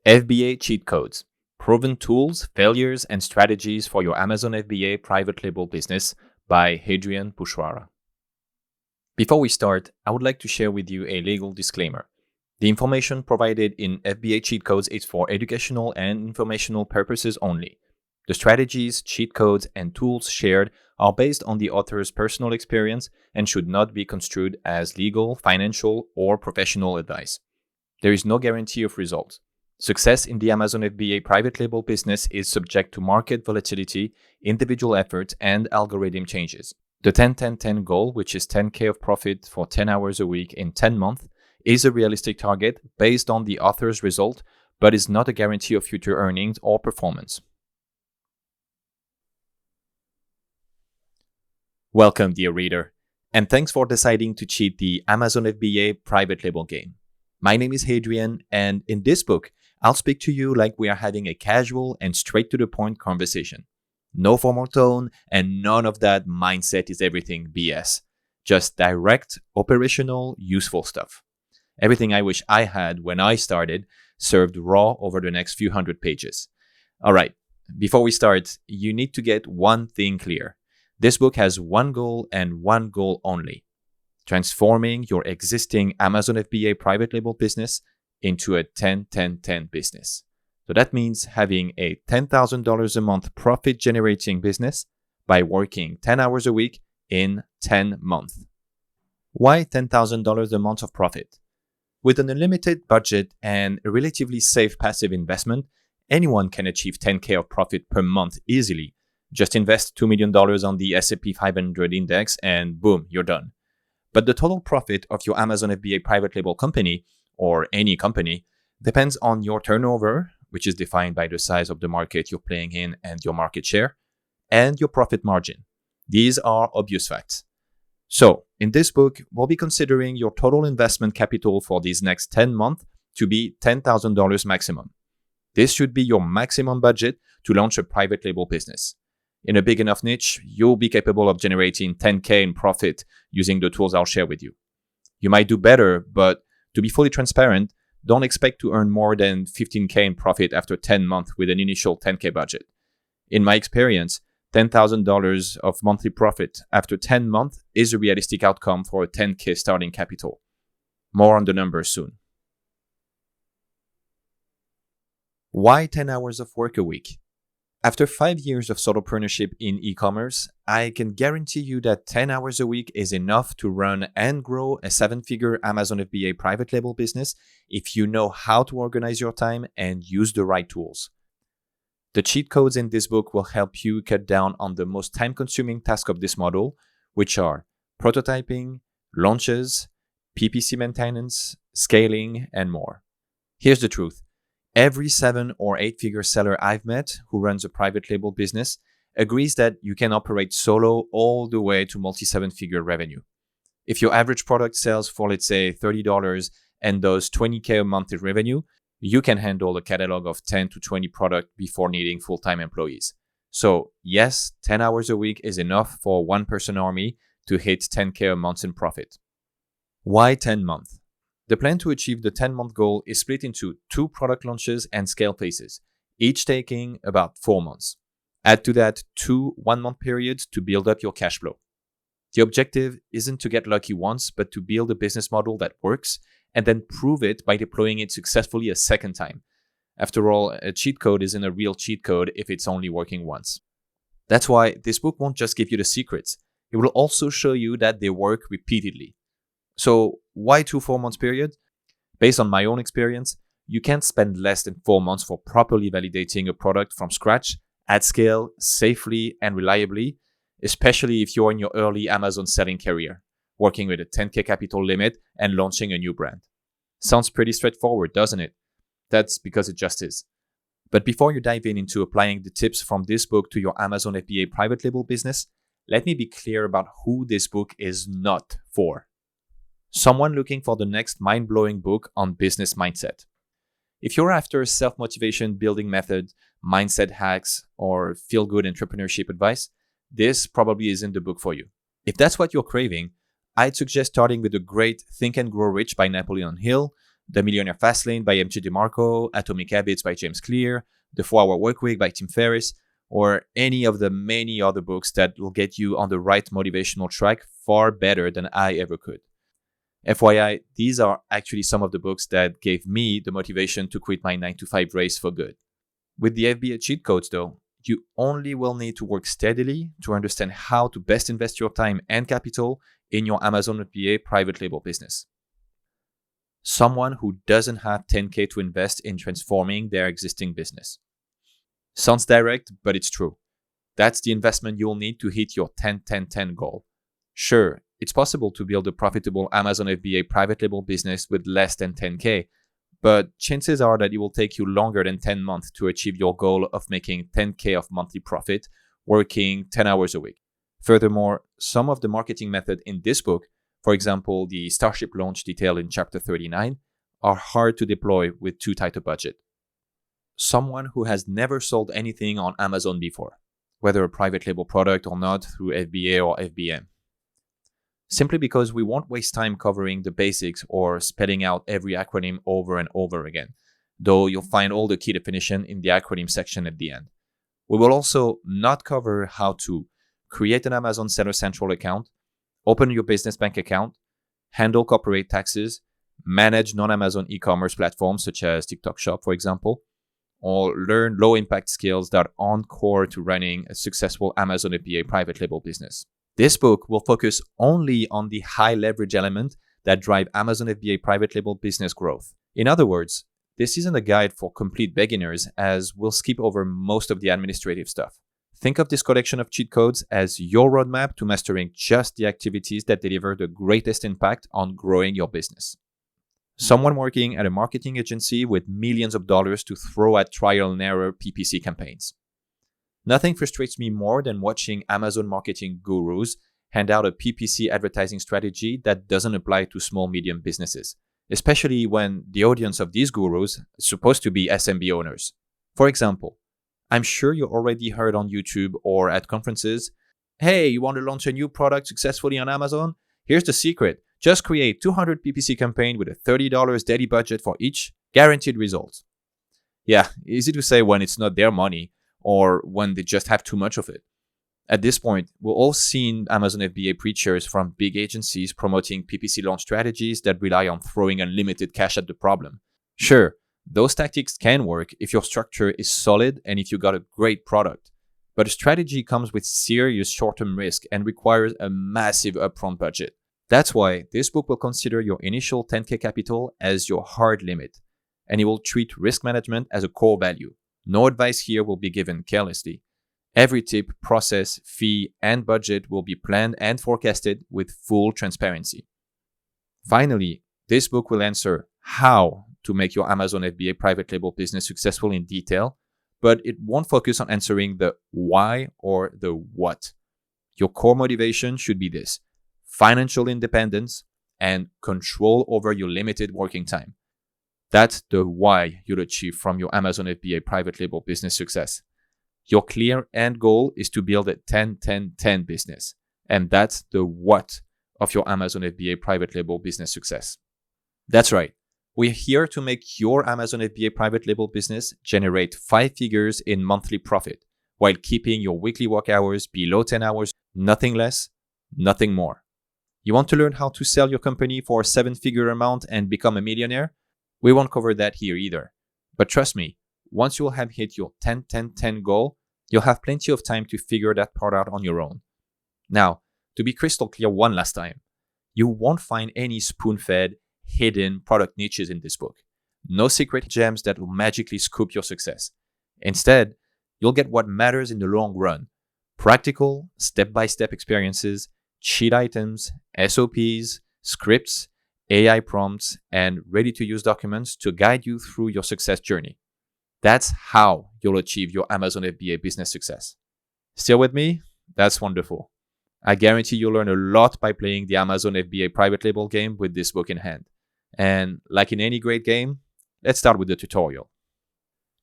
FBA Cheat Codes: Proven Tools, Failures, and Strategies for Your Amazon FBA Private Label Business by Hadrian BOUCHRARA. Before we start, I would like to share with you a legal disclaimer. The information provided in FBA Cheat Codes is for educational and informational purposes only. The strategies, cheat codes, and tools shared are based on the author's personal experience and should not be construed as legal, financial, or professional advice. There is no guarantee of results. Success in the Amazon FBA private label business is subject to market volatility, individual effort, and algorithm changes. The 10-10-10 goal, which is 10K of profit for 10 hours a week in 10 months, is a realistic target based on the author's result, but is not a guarantee of future earnings or performance. Welcome, dear reader, and thanks for deciding to cheat the Amazon FBA private label game. My name is Hadrian, and in this book, I'll speak to you like we are having a casual and straight-to-the-point conversation. No formal tone, and none of that mindset is everything BS. Just direct, operational, useful stuff. Everything I wish I had when I started, served raw over the next few hundred pages. All right, before we start, you need to get one thing clear. This book has one goal and one goal only: transforming your existing Amazon FBA private label business into a 10-10-10 business. So that means having a $10,000 a month profit generating business by working 10 hours a week in 10 months. Why $10,000 a month of profit? With an unlimited budget and a relatively safe passive investment, anyone can achieve 10K of profit per month easily. Just invest $2 million on the S&P 500 index and boom, you're done. But the total profit of your Amazon FBA private label company, or any company, depends on your turnover, which is defined by the size of the market you're playing in and your market share, and your profit margin. These are obvious facts. So, in this book, we'll be considering your total investment capital for these next 10 months to be $10,000 maximum. This should be your maximum budget to launch a private label business. In a big enough niche, you'll be capable of generating 10K in profit using the tools I'll share with you. You might do better, but to be fully transparent, don't expect to earn more than 15K in profit after 10 months with an initial 10K budget. In my experience, $10,000 of monthly profit after 10 months is a realistic outcome for a 10K starting capital. More on the numbers soon. Why 10 hours of work a week? After 5 years of solopreneurship in e-commerce, I can guarantee you that 10 hours a week is enough to run and grow a 7-figure Amazon FBA private label business if you know how to organize your time and use the right tools. The cheat codes in this book will help you cut down on the most time-consuming tasks of this model, which are prototyping, launches, PPC maintenance, scaling, and more. Here's the truth. Every 7 or 8-figure seller I've met who runs a private label business agrees that you can operate solo all the way to multi-7-figure revenue. If your average product sells for, let's say, $30 and does 20K a month in revenue, you can handle a catalog of 10 to 20 products before needing full-time employees. So yes, 10 hours a week is enough for a one-person army to hit 10K a month in profit. Why 10 months? The plan to achieve the 10-month goal is split into 2 product launches and scale phases, each taking about 4 months. Add to that 2 one-month periods to build up your cash flow. The objective isn't to get lucky once, but to build a business model that works and then prove it by deploying it successfully a second time. After all, a cheat code isn't a real cheat code if it's only working once. That's why this book won't just give you the secrets. It will also show you that they work repeatedly. So why 2 4-month periods? Based on my own experience, you can't spend less than 4 months for properly validating a product from scratch, at scale, safely, and reliably, especially if you're in your early Amazon selling career, working with a 10K capital limit and launching a new brand. Sounds pretty straightforward, doesn't it? That's because it just is. But before you dive into applying the tips from this book to your Amazon FBA private label business, let me be clear about who this book is not for. Someone looking for the next mind-blowing book on business mindset. If you're after self-motivation building methods, mindset hacks, or feel-good entrepreneurship advice, this probably isn't the book for you. If that's what you're craving, I'd suggest starting with the great Think and Grow Rich by Napoleon Hill, The Millionaire Fastlane by M.J. DeMarco, Atomic Habits by James Clear, The 4-Hour Workweek by Tim Ferriss, or any of the many other books that will get you on the right motivational track far better than I ever could. FYI, these are actually some of the books that gave me the motivation to quit my 9-to-5 race for good. With the FBA cheat codes though, you only will need to work steadily to understand how to best invest your time and capital in your Amazon FBA private label business. Someone who doesn't have 10K to invest in transforming their existing business. Sounds direct, but it's true. That's the investment you'll need to hit your 10-10-10 goal. Sure, it's possible to build a profitable Amazon FBA private label business with less than 10K, but chances are that it will take you longer than 10 months to achieve your goal of making 10K of monthly profit, working 10 hours a week. Furthermore, some of the marketing methods in this book, for example, the Starship launch detailed in chapter 39, are hard to deploy with too tight a budget. Someone who has never sold anything on Amazon before, whether a private label product or not through FBA or FBM. Simply because we won't waste time covering the basics or spelling out every acronym over and over again, though you'll find all the key definition in the acronym section at the end. We will also not cover how to create an Amazon Seller Central account, open your business bank account, handle corporate taxes, manage non-Amazon e-commerce platforms such as TikTok Shop, for example, or learn low-impact skills that aren't core to running a successful Amazon FBA private label business. This book will focus only on the high leverage element that drive Amazon FBA private label business growth. In other words, this isn't a guide for complete beginners, as we'll skip over most of the administrative stuff. Think of this collection of cheat codes as your roadmap to mastering just the activities that deliver the greatest impact on growing your business. Someone working at a marketing agency with millions of dollars to throw at trial and error PPC campaigns. Nothing frustrates me more than watching Amazon marketing gurus hand out a PPC advertising strategy that doesn't apply to small-medium businesses, especially when the audience of these gurus is supposed to be SMB owners. For example, I'm sure you already heard on YouTube or at conferences, hey, you want to launch a new product successfully on Amazon? Here's the secret. Just create 200 PPC campaigns with a $30 daily budget for each, guaranteed results. Yeah, easy to say when it's not their money or when they just have too much of it. At this point, we've all seen Amazon FBA preachers from big agencies promoting PPC launch strategies that rely on throwing unlimited cash at the problem. Sure, those tactics can work if your structure is solid and if you got a great product. But a strategy comes with serious short-term risk and requires a massive upfront budget. That's why this book will consider your initial 10K capital as your hard limit, and it will treat risk management as a core value. No advice here will be given carelessly. Every tip, process, fee, and budget will be planned and forecasted with full transparency. Finally, this book will answer how to make your Amazon FBA private label business successful in detail, but it won't focus on answering the why or the what. Your core motivation should be this: financial independence and control over your limited working time. That's the why you'll achieve from your Amazon FBA private label business success. Your clear end goal is to build a 10-10-10 business. And that's the what of your Amazon FBA private label business success. That's right. We're here to make your Amazon FBA private label business generate 5 figures in monthly profit while keeping your weekly work hours below 10 hours, nothing less, nothing more. You want to learn how to sell your company for a 7-figure amount and become a millionaire? We won't cover that here either. But trust me, once you'll have hit your 10-10-10 goal, you'll have plenty of time to figure that part out on your own. Now, to be crystal clear one last time, you won't find any spoon-fed, hidden product niches in this book. No secret gems that will magically scoop your success. Instead, you'll get what matters in the long run: practical, step-by-step experiences, cheat items, SOPs, scripts, AI prompts, and ready-to-use documents to guide you through your success journey. That's how you'll achieve your Amazon FBA business success. Still with me? That's wonderful. I guarantee you'll learn a lot by playing the Amazon FBA private label game with this book in hand. And like in any great game, let's start with the tutorial.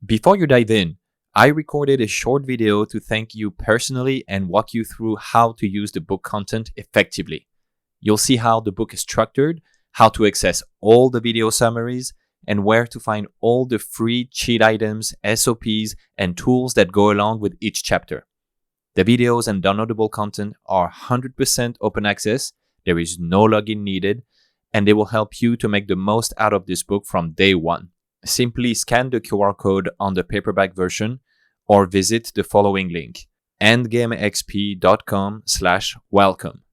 Before you dive in, I recorded a short video to thank you personally and walk you through how to use the book content effectively. You'll see how the book is structured, how to access all the video summaries, and where to find all the free cheat items, SOPs, and tools that go along with each chapter. The videos and downloadable content are 100% open access, there is no login needed, and they will help you to make the most out of this book from day one. Simply scan the QR code on the paperback version or visit the following link, endgamexp.com/welcome.